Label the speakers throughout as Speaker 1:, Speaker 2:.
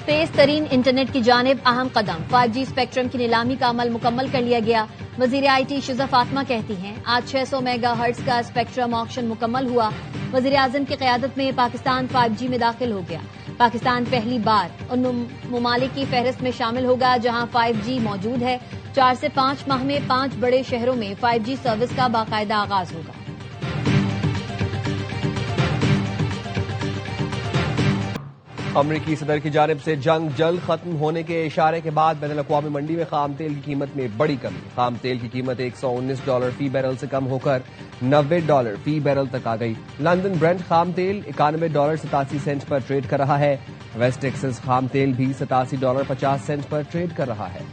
Speaker 1: تیز ترین انٹرنیٹ کی جانب اہم قدم 5G اسپیکٹرم کی نیلامی کا عمل مکمل کر لیا گیا. وزیر IT شزا فاطمہ کہتی ہیں آج 600 میگا ہرٹز کا اسپیکٹرم آکشن مکمل ہوا. وزیر اعظم کی قیادت میں پاکستان 5G میں داخل ہو گیا. پاکستان پہلی بار ان ممالک کی فہرست میں شامل ہوگا جہاں 5G موجود ہے. 4 سے 5 ماہ میں 5 بڑے شہروں میں 5G سروس کا باقاعدہ آغاز ہوگا.
Speaker 2: امریکی صدر کی جانب سے جنگ جلد ختم ہونے کے اشارے کے بعد بین الاقوامی منڈی میں خام تیل کی قیمت میں بڑی کمی. خام تیل کی قیمت $119 فی بیرل سے کم ہو کر $90 فی بیرل تک آ گئی. لندن برنٹ خام تیل $91.87 پر ٹریڈ کر رہا ہے. ویسٹ ٹیکسس خام تیل بھی $87.50 پر ٹریڈ کر رہا ہے.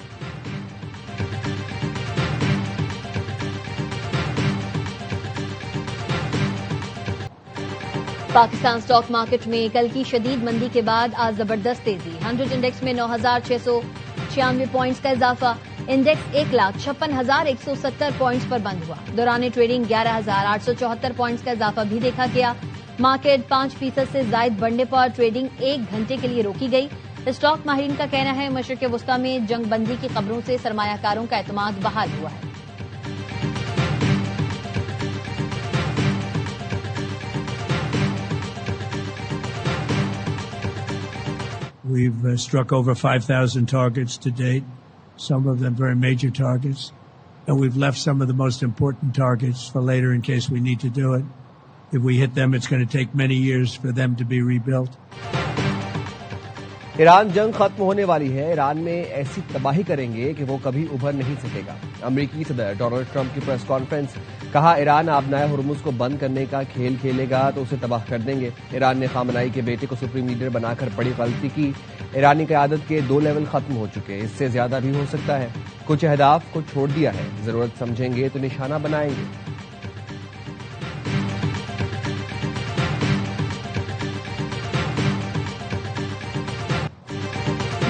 Speaker 1: پاکستان سٹاک مارکیٹ میں کل کی شدید مندی کے بعد آج زبردست تیزی. 100 انڈیکس میں 9,696 پوائنٹس کا اضافہ. انڈیکس 1,56,170 پوائنٹس پر بند ہوا. دوران ٹریڈنگ 11,874 پوائنٹس کا اضافہ بھی دیکھا گیا. مارکیٹ 5% سے زائد بڑھنے پر ٹریڈنگ 1 گھنٹے کے لیے روکی گئی. اسٹاک ماہرین کا کہنا ہے مشرق وسطی میں جنگ بندی کی خبروں سے سرمایہ کاروں کا اعتماد بحال ہوا ہے.
Speaker 3: We've struck over 5,000 targets to date, some of them very major targets, and we've left some of the most important targets for later in case we need to do it. If we hit them, it's going to take many years for them to be rebuilt.
Speaker 2: Iran جنگ ختم ہونے والی ہے. ایران میں ایسی تباہی کریں گے کہ وہ کبھی ابھر نہیں سکے گا. امریکی صدر ڈونلڈ ٹرمپ کی پریس کانفرنس. کہا ایران آبنائے ہرمز کو بند کرنے کا کھیل کھیلے گا تو اسے تباہ کر دیں گے. ایران نے خامنائی کے بیٹے کو سپریم لیڈر بنا کر بڑی غلطی کی. ایرانی قیادت کے 2 لیول ختم ہو چکے. اس سے زیادہ بھی ہو سکتا ہے. کچھ اہداف کو چھوڑ دیا ہے. ضرورت سمجھیں گے تو نشانہ بنائیں گے.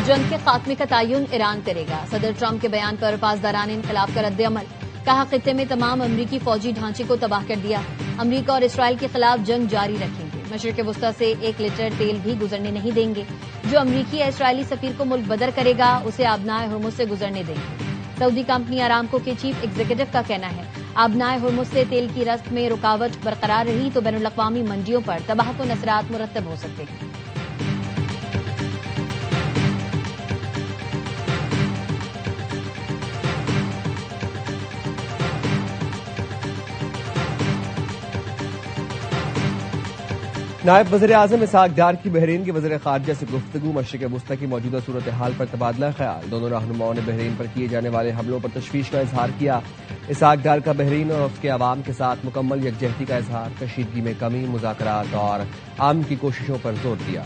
Speaker 1: جنگ کے خاتمے کا تعین ایران کرے گا. صدر ٹرمپ کے بیان پر پاسداران انقلاب کا رد عمل. کہا خطے میں تمام امریکی فوجی ڈھانچے کو تباہ کر دیا. امریکہ اور اسرائیل کے خلاف جنگ جاری رکھیں گے. مشرق وسطی سے 1 لیٹر تیل بھی گزرنے نہیں دیں گے. جو امریکی یا اسرائیلی سفیر کو ملک بدر کرے گا اسے آبنائے ہرمز سے گزرنے دیں گے. سعودی کمپنی آرامکو کے چیف ایگزیکٹو کا کہنا ہے آبنائے ہرمز سے تیل کی رسد میں رکاوٹ برقرار رہی تو بین الاقوامی منڈیوں پر تباہکن اثرات مرتب ہو سکتے ہیں.
Speaker 2: نائب وزیر اعظم اسحاق ڈار کی بحرین کے وزیر خارجہ سے گفتگو. مشرق وسطی کی موجودہ صورتحال پر تبادلہ خیال. دونوں رہنماؤں نے بحرین پر کیے جانے والے حملوں پر تشویش کا اظہار کیا. اسحاق ڈار کا بحرین اور اس کے عوام کے ساتھ مکمل یکجہتی کا اظہار. کشیدگی میں کمی, مذاکرات اور امن کی کوششوں پر زور دیا.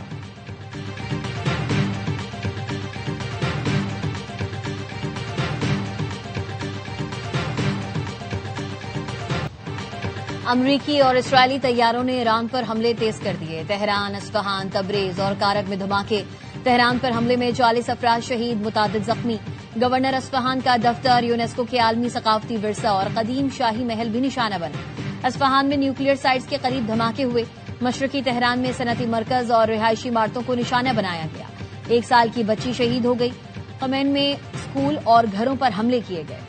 Speaker 1: امریکی اور اسرائیلی طیاروں نے ایران پر حملے تیز کر دیے. تہران, اصفہان, تبریز اور کارک میں دھماکے. تہران پر حملے میں 40 افراد شہید, متعدد زخمی. گورنر اصفہان کا دفتر, یونیسکو کے عالمی ثقافتی ورثہ اور قدیم شاہی محل بھی نشانہ بنا. اصفہان میں نیوکلیئر سائٹس کے قریب دھماکے ہوئے. مشرقی تہران میں صنعتی مرکز اور رہائشی عمارتوں کو نشانہ بنایا گیا. 1 سال کی بچی شہید ہو گئی. خمین میں اسکول اور گھروں پر حملے کیے گئے.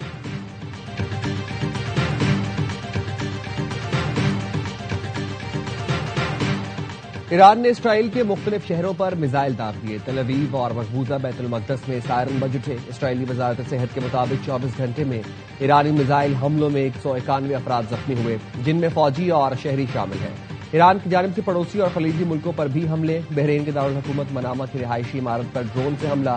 Speaker 2: ایران نے اسرائیل کے مختلف شہروں پر میزائل داغ دیے. تل ابیب اور مقبوضہ بیت المقدس میں سائرن بج اٹھے. اسرائیلی وزارت صحت کے مطابق 24 گھنٹے میں ایرانی میزائل حملوں میں 191 افراد زخمی ہوئے جن میں فوجی اور شہری شامل ہیں. ایران کی جانب سے پڑوسی اور خلیجی ملکوں پر بھی حملے. بحرین کے دارالحکومت منامہ کی رہائشی عمارت پر ڈرون سے حملہ.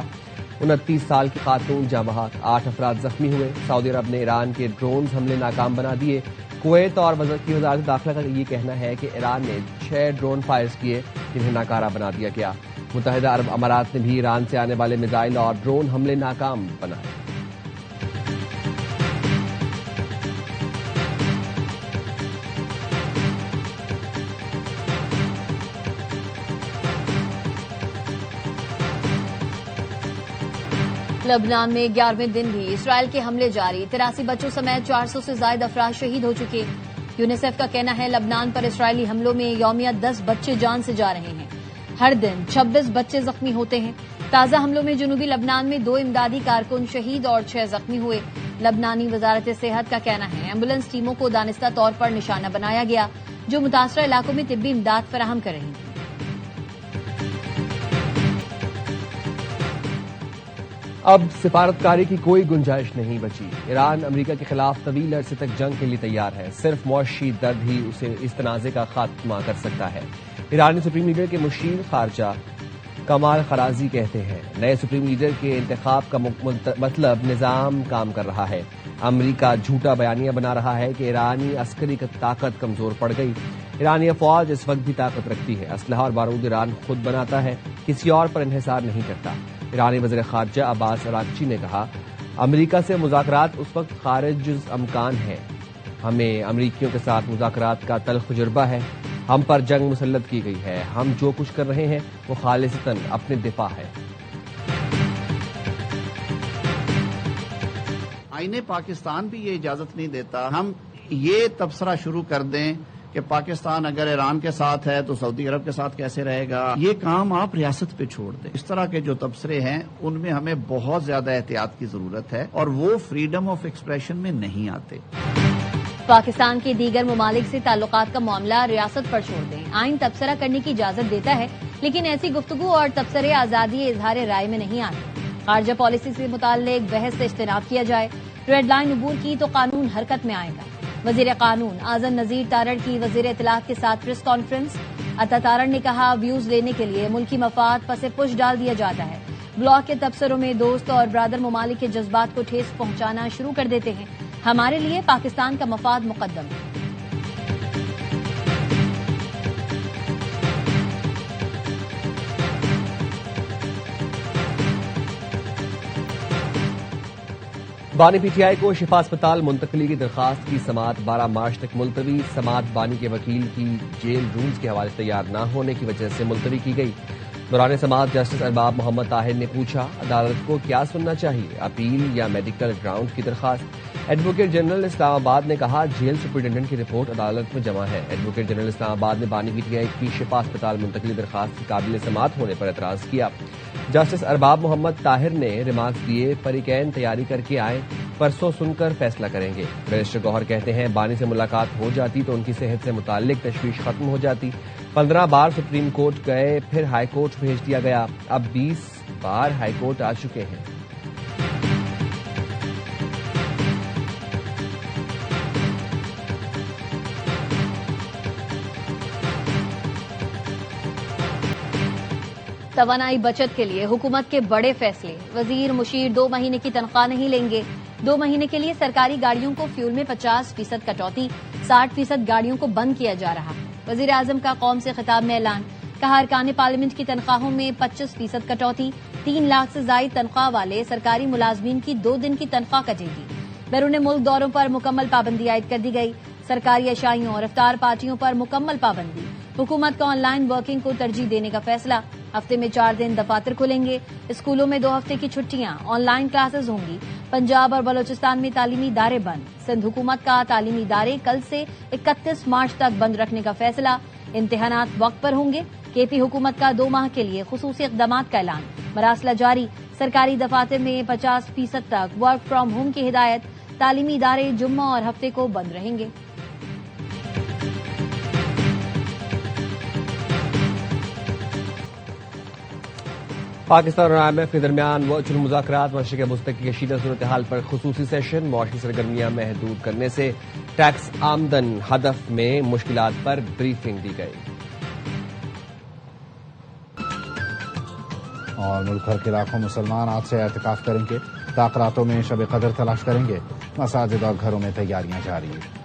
Speaker 2: 29 سال کی خاتون جاں بحق, 8 افراد زخمی ہوئے. سعودی عرب نے ایران کے ڈرونز حملے ناکام بنا دیے. کویت اور وزارت داخلہ کا یہ کہنا ہے کہ ایران نے 6 ڈرون فائرز کیے جنہیں ناکارہ بنا دیا گیا. متحدہ عرب امارات نے بھی ایران سے آنے والے میزائل اور ڈرون حملے ناکام بنائے.
Speaker 1: لبنان میں 11ویں دن بھی اسرائیل کے حملے جاری. 83 بچوں سمیت 400 سے زائد افراد شہید ہو چکے. یونیسیف کا کہنا ہے لبنان پر اسرائیلی حملوں میں یومیہ 10 بچے جان سے جا رہے ہیں. ہر دن 26 بچے زخمی ہوتے ہیں. تازہ حملوں میں جنوبی لبنان میں 2 امدادی کارکن شہید اور 6 زخمی ہوئے. لبنانی وزارت صحت کا کہنا ہے ایمبولینس ٹیموں کو دانستہ طور پر نشانہ بنایا گیا جو متاثرہ علاقوں میں طبی امداد فراہم کر رہی تھیں.
Speaker 2: اب سفارتکاری کی کوئی گنجائش نہیں بچی. ایران امریکہ کے خلاف طویل عرصے تک جنگ کے لیے تیار ہے. صرف معاشی درد ہی اسے اس تنازع کا خاتمہ کر سکتا ہے. ایرانی سپریم لیڈر کے مشیر خارجہ کمال خرازی کہتے ہیں نئے سپریم لیڈر کے انتخاب کا مطلب نظام کام کر رہا ہے. امریکہ جھوٹا بیانیہ بنا رہا ہے کہ ایرانی عسکری طاقت کمزور پڑ گئی. ایرانی فوج اس وقت بھی طاقت رکھتی ہے. اسلحہ اور بارود ایران خود بناتا ہے, کسی اور پر انحصار نہیں کرتا. ایرانی وزیر خارجہ عباس اراغچی نے کہا امریکہ سے مذاکرات اس وقت خارج امکان ہے. ہمیں امریکیوں کے ساتھ مذاکرات کا تلخ تجربہ ہے. ہم پر جنگ مسلط کی گئی ہے. ہم جو کچھ کر رہے ہیں وہ خالصتاً اپنے دفاع ہے.
Speaker 4: آئین پاکستان بھی یہ اجازت نہیں دیتا ہم یہ تبصرہ شروع کر دیں کہ پاکستان اگر ایران کے ساتھ ہے تو سعودی عرب کے ساتھ کیسے رہے گا. یہ کام آپ ریاست پہ چھوڑ دیں. اس طرح کے جو تبصرے ہیں ان میں ہمیں بہت زیادہ احتیاط کی ضرورت ہے اور وہ فریڈم آف ایکسپریشن میں نہیں آتے.
Speaker 1: پاکستان کے دیگر ممالک سے تعلقات کا معاملہ ریاست پر چھوڑ دیں. آئین تبصرہ کرنے کی اجازت دیتا ہے لیکن ایسی گفتگو اور تبصرے آزادی اظہار رائے میں نہیں آتے. خارجہ پالیسی سے متعلق بحث سے اجتناب کیا جائے. ریڈ لائن عبور کی تو قانون حرکت میں آئے گا. وزیر قانون اعظم نذیر تارڑ کی وزیر اطلاعات کے ساتھ پریس کانفرنس. عطا تارڑ نے کہا ویوز لینے کے لیے ملکی مفاد پس پش ڈال دیا جاتا ہے. بلاک کے تبصروں میں دوست اور برادر ممالک کے جذبات کو ٹھیس پہنچانا شروع کر دیتے ہیں. ہمارے لیے پاکستان کا مفاد مقدم ہے.
Speaker 2: بانی پی ٹی آئی کو شفا اسپتال منتقلی کی درخواست کی سماعت 12 مارچ تک ملتوی. سماعت بانی کے وکیل کی جیل رولز کے حوالے سے تیار نہ ہونے کی وجہ سے ملتوی کی گئی. دوران سماعت جسٹس ارباب محمد طاہر نے پوچھا عدالت کو کیا سننا چاہیے, اپیل یا میڈیکل گراؤنڈ کی درخواست. ایڈوکیٹ جنرل اسلام آباد نے کہا جیل سپرنٹینڈنٹ کی رپورٹ عدالت میں جمع ہے. ایڈوکیٹ جنرل اسلام آباد نے بانی پی ٹی آئی کی شفا اسپتال منتقلی درخواست کی قابل سماعت ہونے پر اعتراض کیا. جسٹس ارباب محمد طاہر نے ریمارکس دیے فریقین تیاری کر کے آئیں, پرسوں سن کر فیصلہ کریں گے. بیرسٹر گوہر کہتے ہیں بانی سے ملاقات ہو جاتی تو ان کی صحت سے متعلق تشویش ختم ہو جاتی. 15 بار سپریم کورٹ گئے, پھر ہائی کورٹ بھیج دیا گیا, اب 20 بار ہائی کورٹ آ چکے ہیں.
Speaker 1: توانائی بچت کے لیے حکومت کے بڑے فیصلے. وزیر مشیر 2 مہینے کی تنخواہ نہیں لیں گے. 2 مہینے کے لیے سرکاری گاڑیوں کو فیول میں 50% کٹوتی, 60% گاڑیوں کو بند کیا جا رہا. وزیر اعظم کا قوم سے خطاب میں اعلان. کہا ارکان پارلیمنٹ کی تنخواہوں میں 25% کٹوتی. 3 لاکھ سے زائد تنخواہ والے سرکاری ملازمین کی 2 دن کی تنخواہ کٹے گی. بیرون ملک دوروں پر مکمل پابندی عائد کر دی گئی. سرکاری اشائیوں اور افطار پارٹیوں پر مکمل پابندی. حکومت کو آن لائن ورکنگ کو ترجیح دینے کا فیصلہ. ہفتے میں 4 دن دفاتر کھلیں گے. اسکولوں میں 2 ہفتے کی چھٹیاں. آن لائن کلاسز ہوں گی. پنجاب اور بلوچستان میں تعلیمی ادارے بند. سندھ حکومت کا تعلیمی ادارے کل سے 31 مارچ تک بند رکھنے کا فیصلہ. امتحانات وقت پر ہوں گے. کے پی حکومت کا 2 ماہ کے لیے خصوصی اقدامات کا اعلان. مراسلہ جاری. سرکاری دفاتر میں 50% تک ورک فرام ہوم کی ہدایت. تعلیمی ادارے جمعہ اور ہفتے کو بند رہیں گے.
Speaker 2: پاکستان اور IMF کے درمیان ورچوئل مذاکرات. مشرق وسطی کی کشیدہ صورتحال پر خصوصی سیشن. معاشی سرگرمیاں محدود کرنے سے ٹیکس آمدن ہدف میں مشکلات پر بریفنگ دی گئی.
Speaker 5: اور ملک بھر کے لاکھوں مسلمان آج سے اعتکاف کریں گے. تاخراتوں میں شب قدر تلاش کریں گے. مساجد اور گھروں میں تیاریاں جاری ہیں.